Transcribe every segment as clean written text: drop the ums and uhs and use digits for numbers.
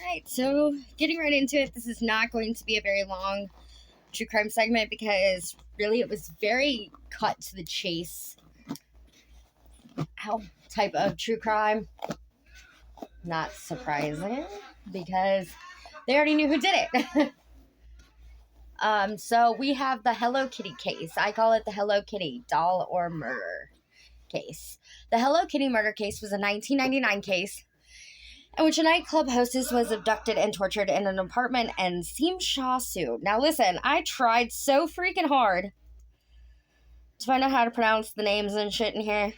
Alright, so getting right into it, this is not going to be a very long true crime segment because really it was very cut to the chase. How type of true crime? Not surprising because they already knew who did it. So we have the Hello Kitty case. I call it the Hello Kitty doll or murder case. The Hello Kitty murder case was a 1999 case in which a nightclub hostess was abducted and tortured in an apartment in Simshasu. Now listen, I tried so freaking hard to find out how to pronounce the names and shit in here.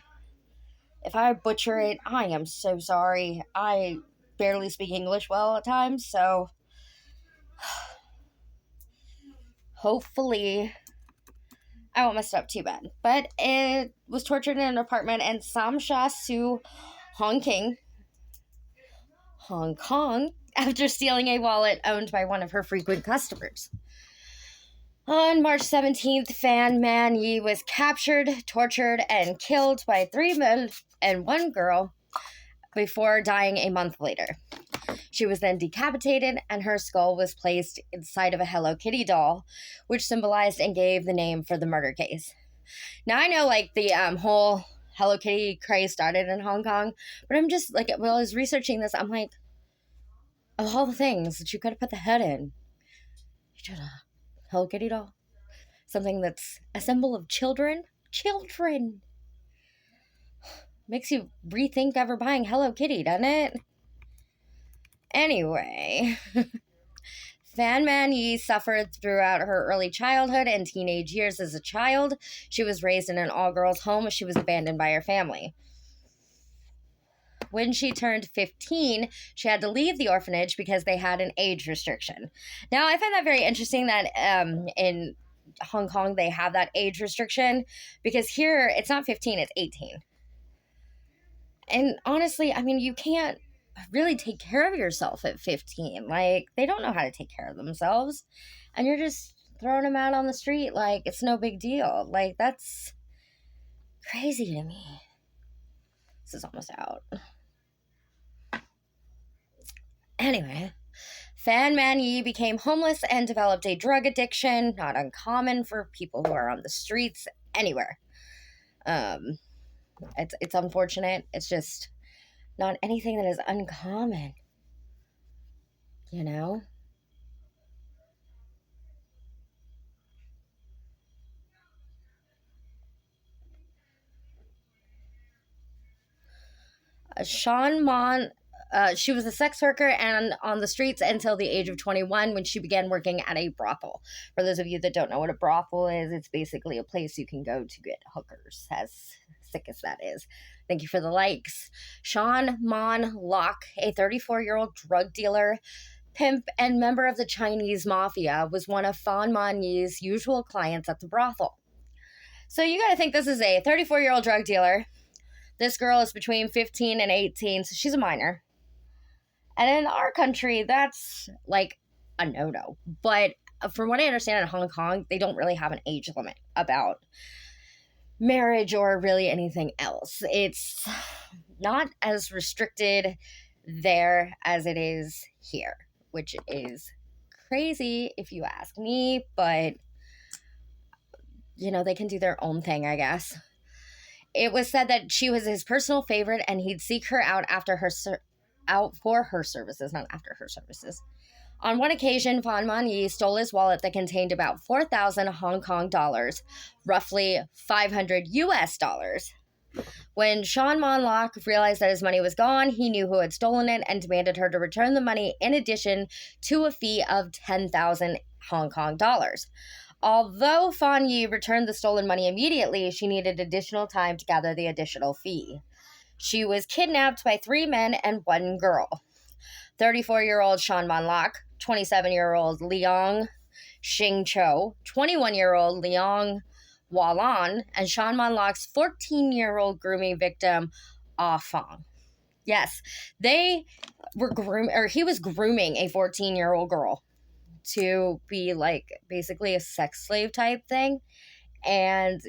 If I butcher it, I am so sorry. I barely speak English well at times, so hopefully I won't mess it up too bad. But it was tortured in an apartment in Samsha-su, Hong Kong, after stealing a wallet owned by one of her frequent customers. On March 17th, Fan Man Yi was captured, tortured, and killed by 3 men and 1 girl before dying a month later. She was then decapitated, and her skull was placed inside of a Hello Kitty doll, which symbolized and gave the name for the murder case. Now, I know, the whole Hello Kitty craze started in Hong Kong, but I'm just, while I was researching this, I'm like, of all the things that you could have put the head in, you did a Hello Kitty doll. Something that's a symbol of children. Children! Makes you rethink ever buying Hello Kitty, doesn't it? Anyway, Fan Man Yi suffered throughout her early childhood and teenage years as a child. She was raised in an all-girls home. She was abandoned by her family. When she turned 15, she had to leave the orphanage because they had an age restriction. Now, I find that very interesting that in Hong Kong they have that age restriction, because here it's not 15, it's 18. And honestly, I mean, you can't really take care of yourself at 15. They don't know how to take care of themselves. And you're just throwing them out on the street like it's no big deal. That's crazy to me. This is almost out. Anyway, Fan Man Yi became homeless and developed a drug addiction, not uncommon for people who are on the streets anywhere. It's unfortunate. It's just not anything that is uncommon, you know? Sean Mon, she was a sex worker and on the streets until the age of 21 when she began working at a brothel. For those of you that don't know what a brothel is, it's basically a place you can go to get hookers, as sick as that is. Thank you for the likes. Sean Mon Lok, a 34-year-old drug dealer, pimp, and member of the Chinese mafia, was one of Fan Man Yi's usual clients at the brothel. So you gotta think this is a 34-year-old drug dealer. This girl is between 15 and 18, so she's a minor. And in our country, that's a no-no. But from what I understand in Hong Kong, they don't really have an age limit about marriage or really anything else. It's not as restricted there as it is here, which is crazy if you ask me, but they can do their own thing, I guess. It was said that she was his personal favorite and he'd seek her out for her services, not after her services. On one occasion, Fan Man Yi stole his wallet that contained about 4,000 Hong Kong dollars, roughly $500 US. When Sean Mon Lok realized that his money was gone, he knew who had stolen it and demanded her to return the money in addition to a fee of 10,000 Hong Kong dollars. Although Fan Yi returned the stolen money immediately, she needed additional time to gather the additional fee. She was kidnapped by 3 men and 1 girl. 34-year-old Sean Man Lok, 27-year-old Liang Xingqiu, 21-year-old Liang Walan, and Sean Man Lok's 14-year-old grooming victim, Ah Fang. Yes, they were he was grooming a 14-year-old girl to be basically a sex slave type thing, and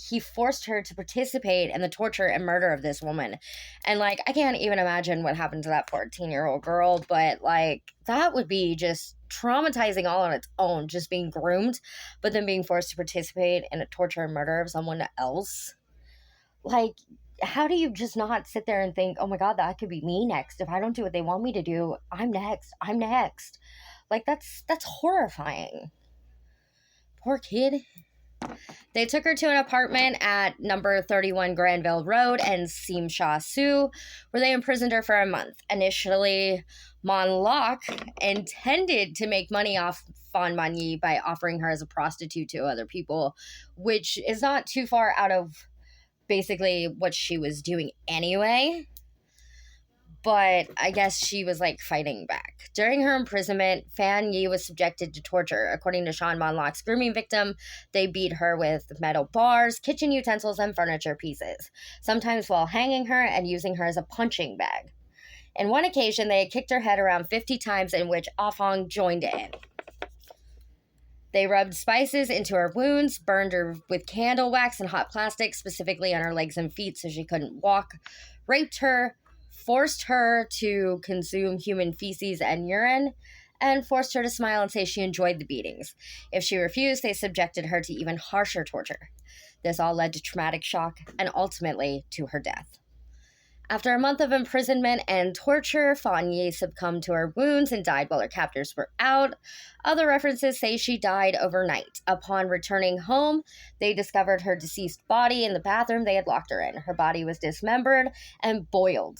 he forced her to participate in the torture and murder of this woman. And, like, I can't even imagine what happened to that 14-year-old girl, but, like, that would be just traumatizing all on its own, just being groomed, but then being forced to participate in a torture and murder of someone else. Like, how do you just not sit there and think, oh my God, that could be me next. If I don't do what they want me to do, I'm next. I'm next. Like, that's horrifying. Poor kid. They took her to an apartment at number 31 Granville Road and Simsha Sioux, where they imprisoned her for a month. Initially, Mon Locke intended to make money off Fan Man Yi by offering her as a prostitute to other people, which is not too far out of basically what she was doing anyway. But I guess she was, like, fighting back. During her imprisonment, Fan Yi was subjected to torture. According to Sean Mon Locke's grooming victim, they beat her with metal bars, kitchen utensils, and furniture pieces, sometimes while hanging her and using her as a punching bag. On one occasion, they had kicked her head around 50 times, in which Ah Fong joined in. They rubbed spices into her wounds, burned her with candle wax and hot plastic, specifically on her legs and feet so she couldn't walk, raped her, forced her to consume human feces and urine, and forced her to smile and say she enjoyed the beatings. If she refused, they subjected her to even harsher torture. This all led to traumatic shock and ultimately to her death. After a month of imprisonment and torture, Fan Yi succumbed to her wounds and died while her captors were out. Other references say she died overnight. Upon returning home, they discovered her deceased body in the bathroom they had locked her in. Her body was dismembered and boiled.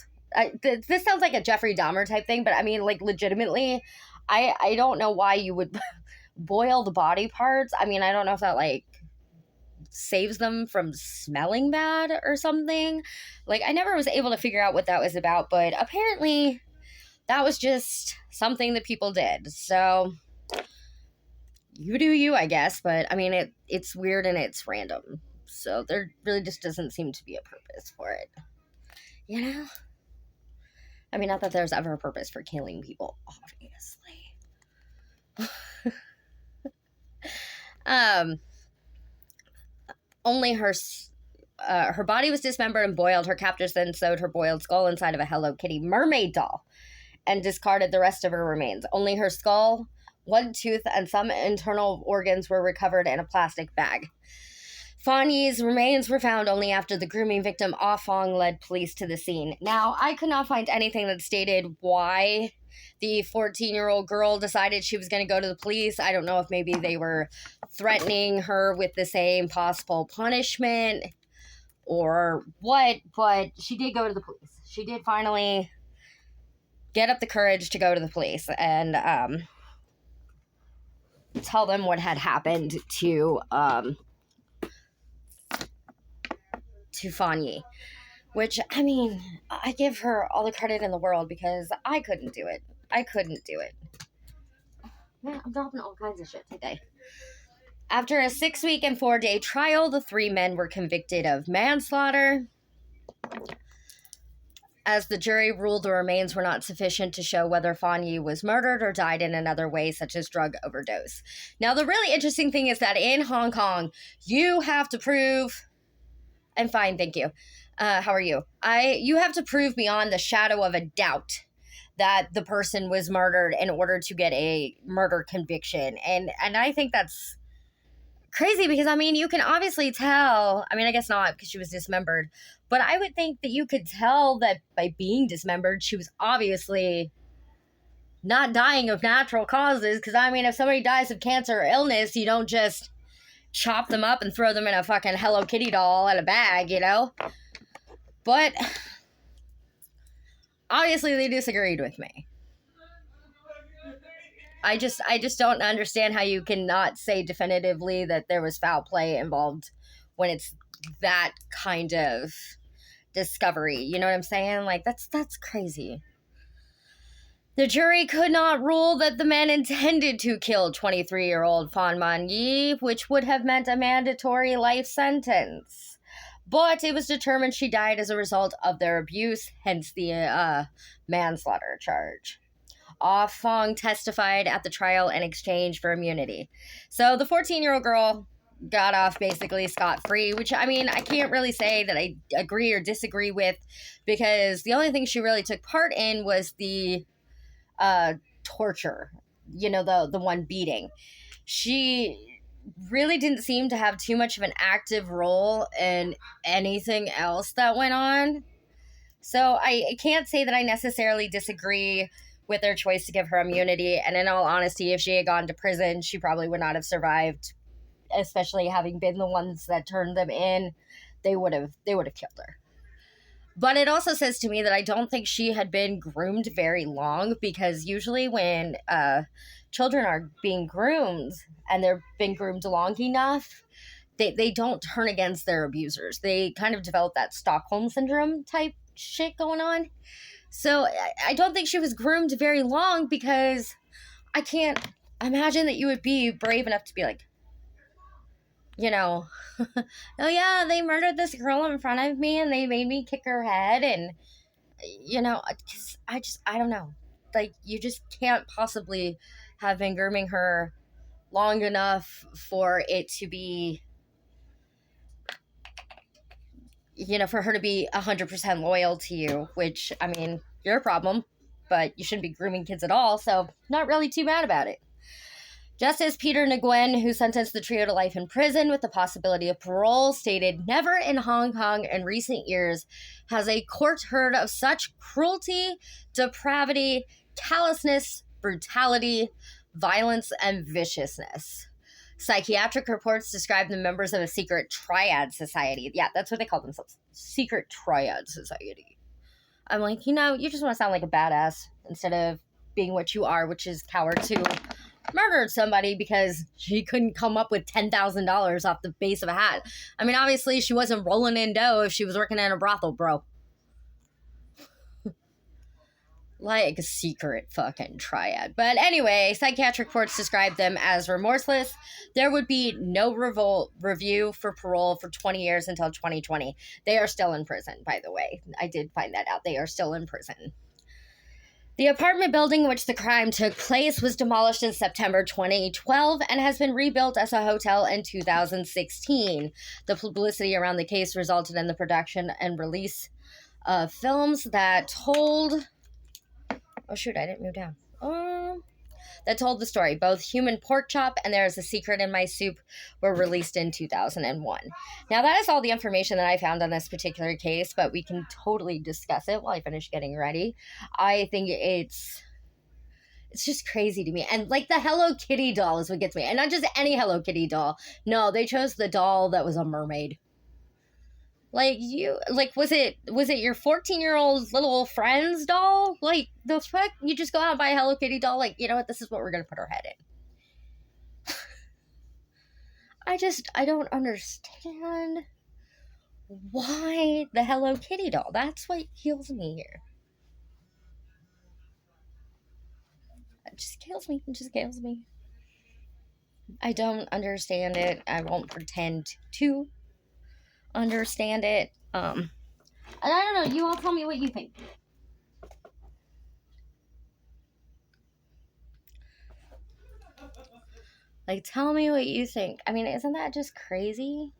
This sounds like a Jeffrey Dahmer type thing, but I mean, like, legitimately, I don't know why you would boil the body parts. I mean, I don't know if that, like, saves them from smelling bad or something. Like, I never was able to figure out what that was about, but apparently that was just something that people did. So you do you, I guess, but I mean, it's weird and it's random. So there really just doesn't seem to be a purpose for it. You know? I mean, not that there's ever a purpose for killing people, obviously. Only her body was dismembered and boiled. Her captors then sewed her boiled skull inside of a Hello Kitty mermaid doll and discarded the rest of her remains. Only her skull, one tooth, and some internal organs were recovered in a plastic bag. Fan Yi's remains were found only after the grooming victim Ah Fong led police to the scene. Now, I could not find anything that stated why the 14-year-old girl decided she was going to go to the police. I don't know if maybe they were threatening her with the same possible punishment or what, but she did go to the police. She did finally get up the courage to go to the police and tell them what had happened to Fan Yi. Which, I mean, I give her all the credit in the world because I couldn't do it. Man, I'm dropping all kinds of shit today. After a 6-week and 4-day trial, the 3 men were convicted of manslaughter. As the jury ruled the remains were not sufficient to show whether Fan Yi was murdered or died in another way, such as drug overdose. Now, the really interesting thing is that in Hong Kong, you have to prove... I'm fine, thank you. How are you? You have to prove beyond the shadow of a doubt that the person was murdered in order to get a murder conviction. And I think that's crazy because, I mean, you can obviously tell, I mean, I guess not because she was dismembered, but I would think that you could tell that by being dismembered, she was obviously not dying of natural causes. Because, I mean, if somebody dies of cancer or illness, you don't just chop them up and throw them in a fucking Hello Kitty doll in a bag, you know? But obviously they disagreed with me. I just don't understand how you cannot say definitively that there was foul play involved when it's that kind of discovery. You know what I'm saying? Like, that's crazy. The jury could not rule that the men intended to kill 23-year-old Fan Man Yi, which would have meant a mandatory life sentence. But it was determined she died as a result of their abuse, hence the manslaughter charge. Ah Fong testified at the trial in exchange for immunity. So the 14-year-old girl got off basically scot-free, which, I mean, I can't really say that I agree or disagree with, because the only thing she really took part in was the torture, the one beating. She really didn't seem to have too much of an active role in anything else that went on. So I can't say that I necessarily disagree with their choice to give her immunity. And in all honesty, if she had gone to prison, she probably would not have survived, especially having been the ones that turned them in. They would have killed her. But it also says to me that I don't think she had been groomed very long, because usually when children are being groomed and they're being groomed long enough, they don't turn against their abusers. They kind of develop that Stockholm syndrome type shit going on. So I don't think she was groomed very long, because I can't imagine that you would be brave enough to be like, oh yeah, they murdered this girl in front of me and they made me kick her head. And, I don't know. Like, you just can't possibly have been grooming her long enough for it to be, for her to be 100% loyal to you, which, I mean, your problem, but you shouldn't be grooming kids at all. So not really too mad about it. Justice Peter Nguyen, who sentenced the trio to life in prison with the possibility of parole, stated, "Never in Hong Kong in recent years has a court heard of such cruelty, depravity, callousness, brutality, violence, and viciousness." Psychiatric reports describe the members of a secret triad society. Yeah, that's what they call themselves. Secret triad society. I'm like, you just want to sound like a badass instead of being what you are, which is cowards who murdered somebody because she couldn't come up with $10,000 off the base of a hat. I mean, obviously she wasn't rolling in dough if she was working in a brothel, bro. Like a secret fucking triad. But anyway, psychiatric reports describe them as remorseless. There would be no review for parole for 20 years until 2020. They are still in prison, by the way. I did find that out. They are still in prison. The apartment building in which the crime took place was demolished in September 2012 and has been rebuilt as a hotel in 2016. The publicity around the case resulted in the production and release of films that told... Oh, shoot, I didn't move down. That told the story. Both Human Pork Chop and There Is a Secret in My Soup were released in 2001. Now, that is all the information that I found on this particular case, but we can totally discuss it while I finish getting ready. I think it's just crazy to me. And, like, the Hello Kitty doll is what gets me. And not just any Hello Kitty doll. No, they chose the doll that was a mermaid. Like, was it your 14-year-old little friend's doll? Like, the fuck? You just go out and buy a Hello Kitty doll? Like, you know what? This is what we're going to put her head in. I don't understand why the Hello Kitty doll. That's what kills me here. It just kills me. It just kills me. I don't understand it. I won't pretend to understand it. And I don't know. You all tell me what you think. Like, tell me what you think. I mean, isn't that just crazy?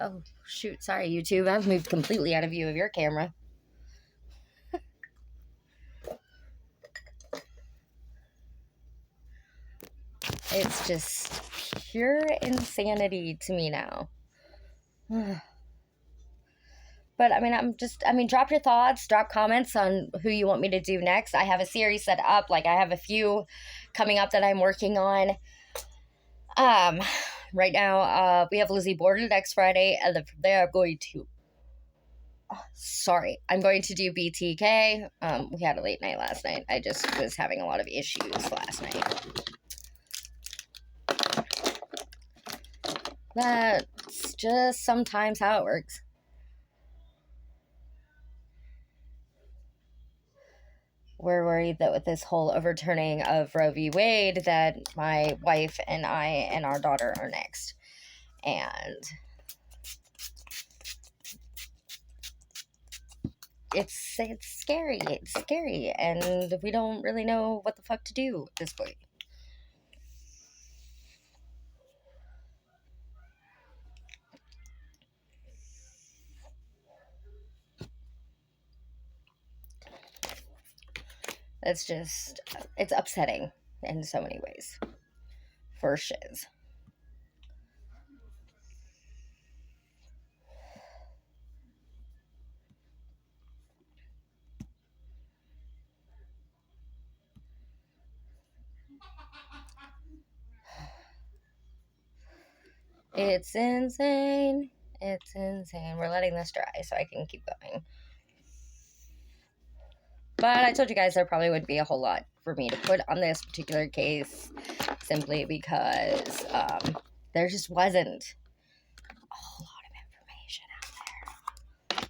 Oh, shoot. Sorry, YouTube. I've moved completely out of view of your camera. It's just pure insanity to me now. But, I mean, drop your thoughts, drop comments on who you want me to do next. I have a series set up. Like, I have a few coming up that I'm working on. Right now, we have Lizzie Borden next Friday, and then from there, I'm going to... I'm going to do BTK. We had a late night last night. I just was having a lot of issues last night. That's just sometimes how it works. We're worried that with this whole overturning of Roe v. Wade, that my wife and I and our daughter are next. And it's scary. It's scary. And we don't really know what the fuck to do at this point. It's just, it's upsetting in so many ways. For shiz. It's insane. It's insane. We're letting this dry so I can keep going. But I told you guys there probably would be a whole lot for me to put on this particular case simply because there just wasn't a whole lot of information out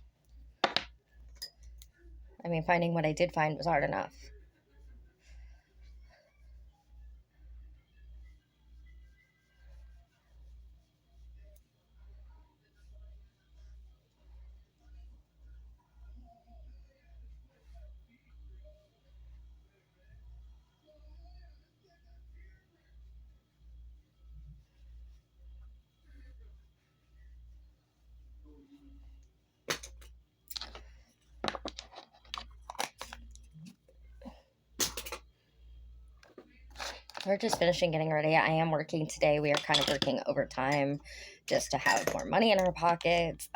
there. I mean, finding what I did find was hard enough. We're just finishing getting ready. I am working today. We are kind of working overtime just to have more money in our pockets.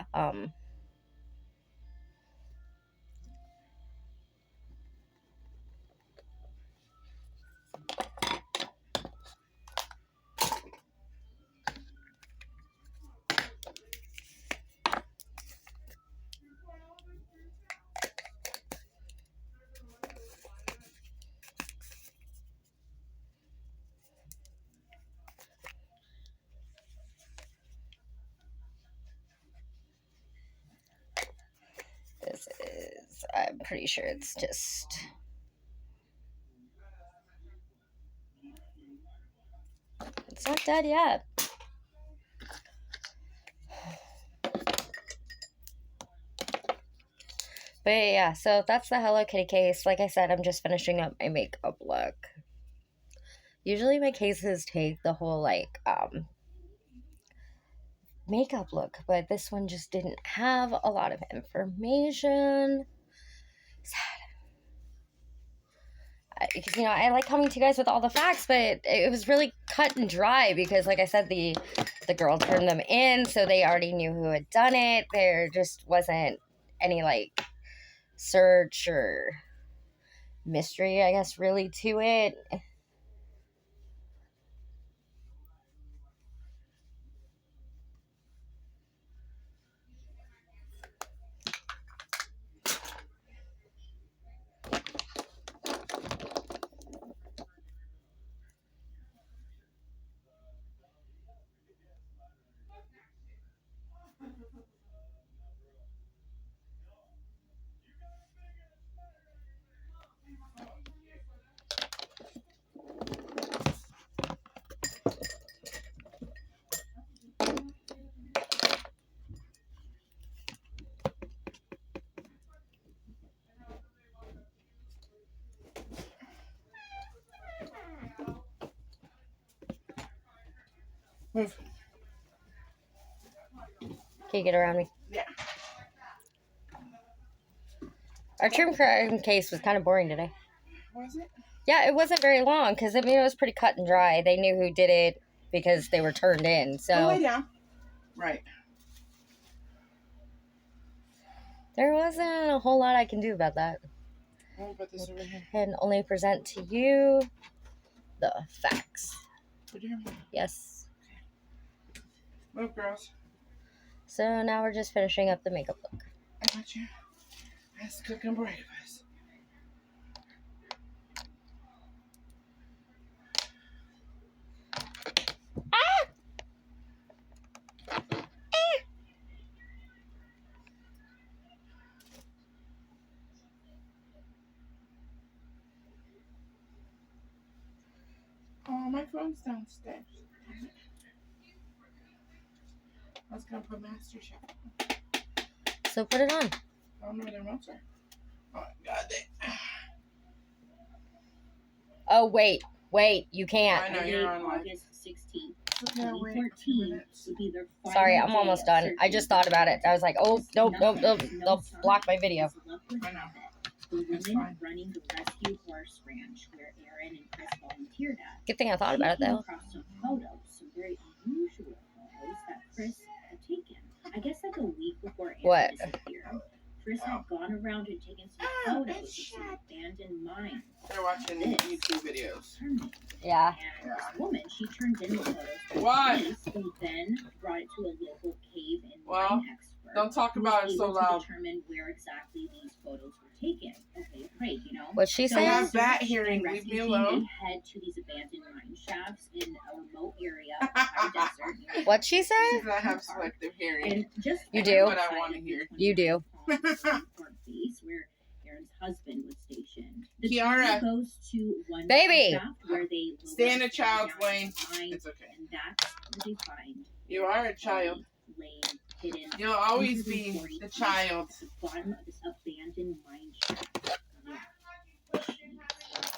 This is, I'm pretty sure it's just... It's not dead yet. But yeah, so that's the Hello Kitty case. Like I said, I'm just finishing up my makeup look. Usually my cases take the whole, like, makeup look, but this one just didn't have a lot of information. Sad. Because, you know, I like coming to you guys with all the facts, but it was really cut and dry because, like I said, the girl turned them in, so they already knew who had done it. There just wasn't any, like, search or mystery, I guess, really to it. Move. Can you get around me? Yeah. Our true crime case was kind of boring today. Was it? Yeah, it wasn't very long because, I mean, it was pretty cut and dry. They knew who did it because they were turned in. So lay down. Right. there wasn't a whole lot I can do about that. I'll put this over here. I can only present to you the facts. Put your hand. Yes. Move, girls. So now we're just finishing up the makeup look. I got you. Let's cook and breakfast. Oh, my phone's downstairs. I was gonna put Master Chef. So put it on. I don't know where the remotes are. Oh, God. Oh, wait. You can't. I know you're on live. August 16th. Okay, wait. 2014 will be their final Sorry, I'm day almost of done. searching I just thought about it. I was like, oh, nope. No They'll block my video. is left with I know. the That's woman fine. running the rescue horse ranch where Aaron and Chris volunteered at. Good thing I thought She about it came though. across some photos, some very unusual photos that Chris had taken. I guess like a week before Aaron What? disappeared. Chris had gone around and taken some photos of some abandoned mines. They're watching YouTube videos. Yeah. And this woman, she turned in the photos to Why? police, who then brought it to a local cave and Well, mine expert. Don't talk Who about was it so able to loud. determine where exactly these photos were taken. Okay, great, you know. What'd she So say? have the that search hearing. and Leave rescue me team, alone. They head to these abandoned mine shafts in a remote area of the high desert. What'd she say? She said I have selective hearing. And just You right do? What I outside wanna of the hear. You do. 29 Fort base where Aaron's husband was stationed. The Kiara. team goes to one Baby. shaft where they Stay in lower a child's down lane. the mine, It's okay. and that's where they find You are a child. laying hidden. You'll always under be 40 the feet child. at the bottom of this abandoned mine shaft. Yeah.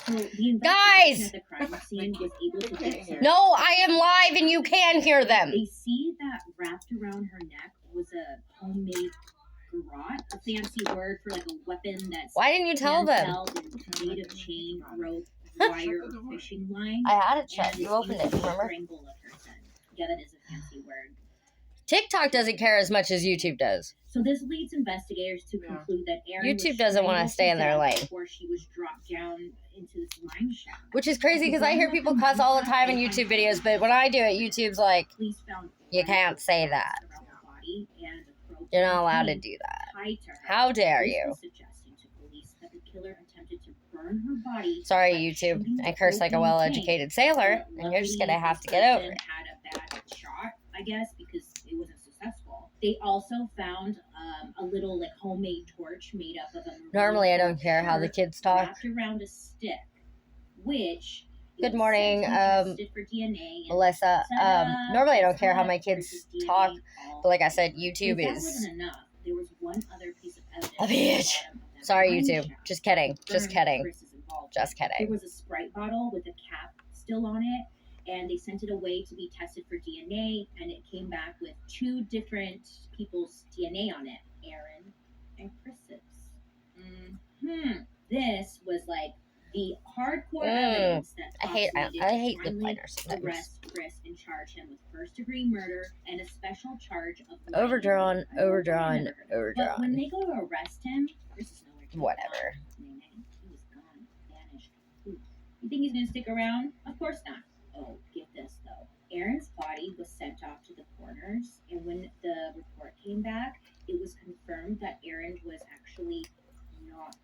So the Guys! investigation at the crime scene was able to get some. No, I am live and you can hear them. They see that wrapped around her neck was a homemade garrote, a fancy word for like a weapon that's Why didn't you tell them? handheld and made of chain, rope, wire, or fishing line. I had it shut. and You is opened used it, to remember? strangle a person. Yeah, that is a fancy word. TikTok doesn't care as much as YouTube does. So this leads investigators to Yeah. conclude that Aaron YouTube was doesn't wanna strangled stay in to their death lane. before she was dropped down into this mine shaft. Which is crazy because I hear people cuss all the time in YouTube videos, but when I do it, YouTube's like, Police found you can't say that. around the body and the throat You're not allowed to and do that. tied to her. How dare This you? was suggesting to police that the killer attempted to burn her body. Sorry, by YouTube. shooting I curse like a open well-educated sailor, but and you're just luckily, gonna have this to get over person it. had a bad shot, I guess, because it wasn't successful. They also found a little like homemade torch made up of a Normally, I marine don't care how the shirt kids talk. wrapped around a stick, which Good was morning, sent and tested for DNA and Melissa. ta-da, Normally I don't guess care how what? my kids Chris's DNA talk, all but like I said, If YouTube that is. wasn't enough, there was one other piece of evidence A at the bitch. bottom of that Sorry, mine YouTube. shaft. Just kidding. Just Confirmed kidding. Chris's involvement. Just There kidding. was a Sprite bottle with a cap still on it, and they sent it away to be tested for DNA, and it came back with two different people's DNA on it, Aaron and Chris's. This was like the hardcore evidence that I hate cops needed I to hate lip finally liners sometimes. arrest Chris and charge him with first-degree murder and a special charge of Overdrawn, I don't overdrawn, remember. But when overdrawn. they go to arrest him, Chris is nowhere to be Whatever. found. He was gone, vanished. You think he's gonna stick around? Of course not. Oh, get this though. Aaron's body was sent off to the coroners, and when the report came back, it was confirmed that Aaron was actually not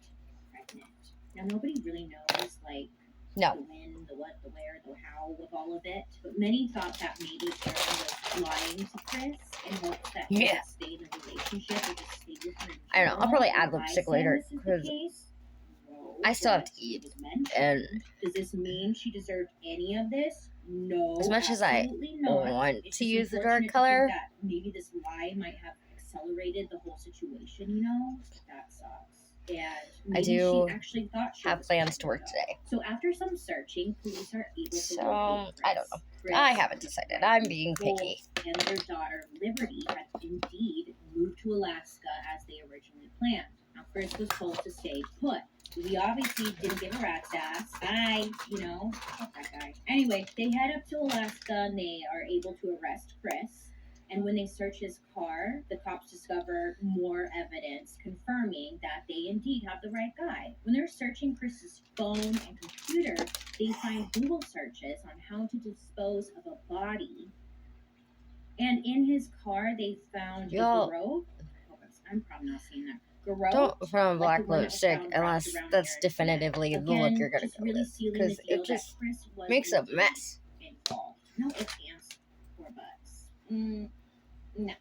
pregnant. Now nobody really knows like No. the when, the what, the where, the how with all of it. But many thought that maybe Aaron was lying to Chris in hopes that he Yeah. would stay in a relationship or just stay with her in I don't know. I'll probably general. add Why lipstick say later, this is the 'cause case? No, I still have but to eat, it was mentioned. and Does this mean she deserved any of this? No. As much as I absolutely not. want It's to just use the dark unfortunate to color, think that maybe this lie might have accelerated the whole situation, you know? That sucks. And maybe do she actually thought she have was plans to pregnant, work though. today. So after some searching, police are able to So, locate I don't Chris. know. Chris I haven't and his decided. wife, I'm being Nicole, picky. and their daughter Liberty had indeed moved to Alaska as they originally planned. Now Chris was told to stay put. He obviously didn't give a rat's ass. Bye, you know, fuck that guy. Anyway, they head up to Alaska and they are able to arrest Chris. And when they search his car, the cops discover more evidence confirming that they indeed have the right guy. When they're searching Chris's phone and computer, they find Google searches on how to dispose of a body. And in his car, they found Y'all- a garrote. I'm probably not saying that. Garrote. Don't put on like black the one that was lipstick found wrapped unless around that's Aaron's definitively neck. the look Again, you're gonna just go really with. sealing Because the deal it just that Chris was makes a indeed mess. involved. No ifs, ands, or buts. No.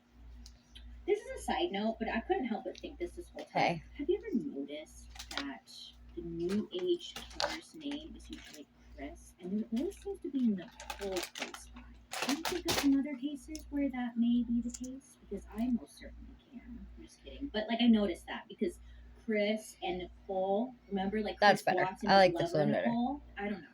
This is a side note, but I couldn't help but think this whole time. Okay. Have you ever noticed that the new age killer's name is usually Chris, and there always seems to be Nicole close by? Can you think of some other cases where that may be the case? Because I most certainly can. I'm just kidding. But like I noticed that because Chris and Nicole, remember like That's Chris better. Watson I like lover this one better. Nicole? I don't know.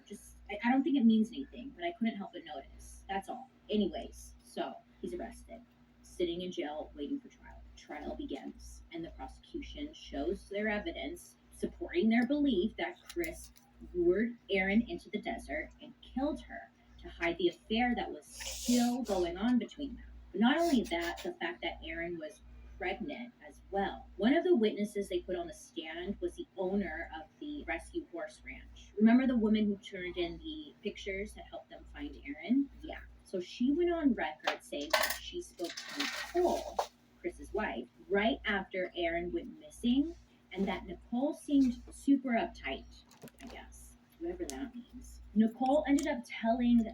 I don't think it means anything, but I couldn't help but notice. That's all. Anyways, so he's arrested, sitting in jail waiting for trial. Trial begins, and the prosecution shows their evidence supporting in their belief that Chris lured Erin into the desert and killed her to hide the affair that was still going on between them. But not only that, the fact that Erin was pregnant as well. One of the witnesses they put on the stand was the owner of the rescue horse ranch. Remember the woman who turned in the pictures that helped them find Erin? Yeah. So she went on record saying that she spoke to Nicole, Chris's wife, right after Erin went missing, and that Nicole seemed super uptight, I guess, whatever that means. Nicole ended up telling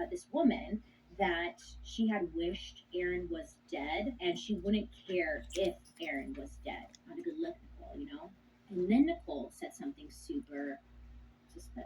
this woman that she had wished Erin was dead and she wouldn't care if Erin was dead. Not a good look, Nicole, you know? And then Nicole said something super suspicious.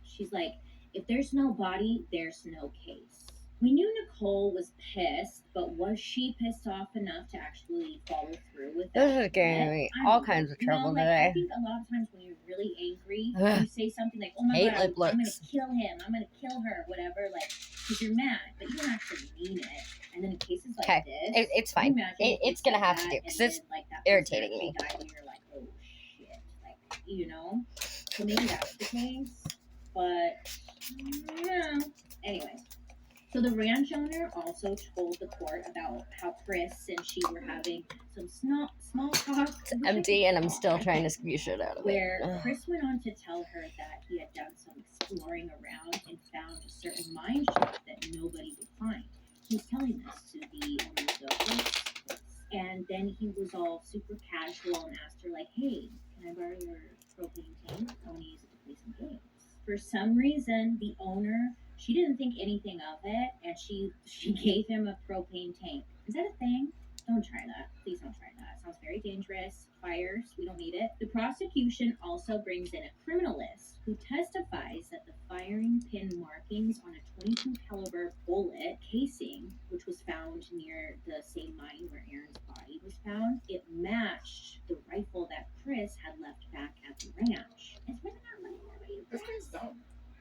She's like, if there's no body, there's no case. We knew Nicole was pissed, but was she pissed off enough to actually follow through with that? This is getting me all kinds of trouble today. I think a lot of times when you're really angry, you say something like, oh my Hate god, lip I'm gonna looks. kill him, I'm gonna kill her, whatever, like, because you're mad, but you don't actually mean it. And then in cases like Okay, this, it's fine. It's gonna have to do, because it's irritating me. Died and you're like, oh shit, like, you know? So maybe that's the case, but, no. Anyway. So the ranch owner also told the court about how Chris and she were having some small talk. It's empty, and I'm still trying to squeeze shit out of it. Where Chris went on to tell her that he had done some exploring around and found a certain mine shaft that nobody would find. He was telling this to the owner of the horse, and then he was all super casual and asked her like, "Hey, can I borrow your propane tank? I want to use it to play some games." For some reason, the owner, she didn't think anything of it, and she gave him a propane tank. Is that a thing? Don't try that. Please don't try that. It sounds very dangerous. Fires, we don't need it. The prosecution also brings in a criminalist who testifies that the firing pin markings on a .22 caliber bullet casing, which was found near the same mine where Erin's body was found, it matched the rifle that Chris had left back at the ranch. It's really not money already. This guy's dumb.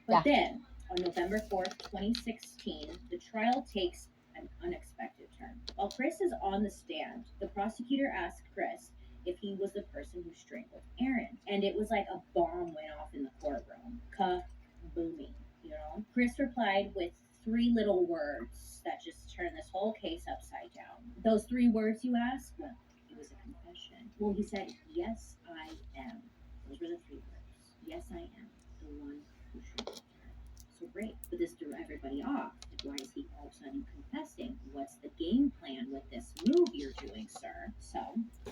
But then, on November 4th, 2016, the trial takes an unexpected turn. While Chris is on the stand, the prosecutor asked Chris if he was the person who strangled Erin. And it was like a bomb went off in the courtroom. Ka-booming, you know? Chris replied with 3 little words that just turned this whole case upside down. Those 3 words, you ask? Well, it was a confession. Well, he said, yes, I am. Those were the 3 words. Yes, I am the one who strangled her. So great, but this threw everybody off. Like, why is he all of a sudden confessing? What's the game plan with this move you're doing, sir? So,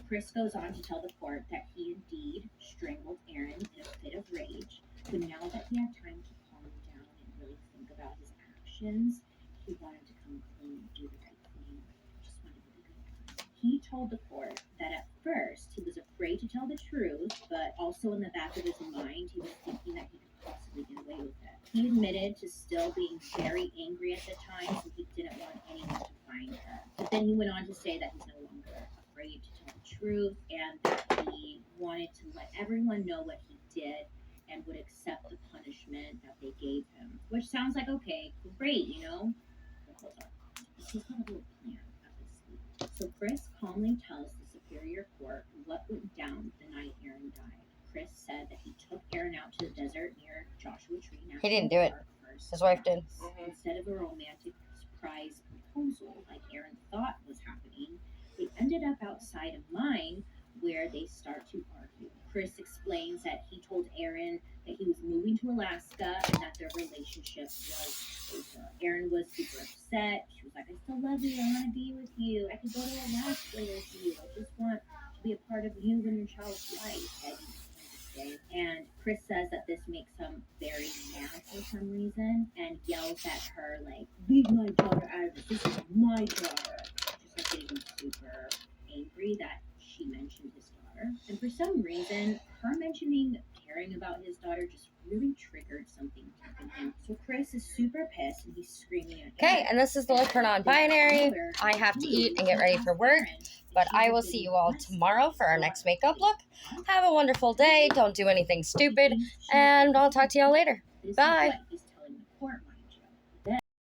Chris goes on to tell the court that he indeed strangled Erin in a fit of rage, but now that he had time to calm down and really think about his actions, he wanted to come clean and do the right thing. Just wanted to be good. He told the court that at first he was afraid to tell the truth, but also in the back of his mind, he was thinking that he could possibly get away with it. He admitted to still being very angry at the time, so he didn't want anyone to find her. But then he went on to say that he's no longer afraid to tell the truth and that he wanted to let everyone know what he did and would accept the punishment that they gave him. Which sounds like, okay, great, you know? But hold on. He's got a little plan up his sleeve. So Chris calmly tells the Superior Court what went down the night Erin died. Chris said that he took Erin out to the desert near Joshua Tree National He didn't do it. Park first. His wife did. Instead of a romantic surprise proposal like Erin thought was happening, they ended up outside a mine where they start to argue. Chris explains that he told Erin that he was moving to Alaska and that their relationship was over. Erin was super upset. She was like, I still love you. I want to be with you. I could go to Alaska with you. I just want to be a part of you and your child's life. And Chris says that this makes him very mad for some reason and yells at her like, leave my daughter out of this. This is my daughter. Just like getting super angry that she mentioned his daughter. And for some reason, her mentioning caring about his daughter just really triggered something in him. So Chris is super pissed and he's screaming at Okay, Erin. and this is the look for non-binary. I have to eat and get ready for work, but I will see you all tomorrow for our next makeup look. Have a wonderful day. Don't do anything stupid, and I'll talk to y'all later. Bye.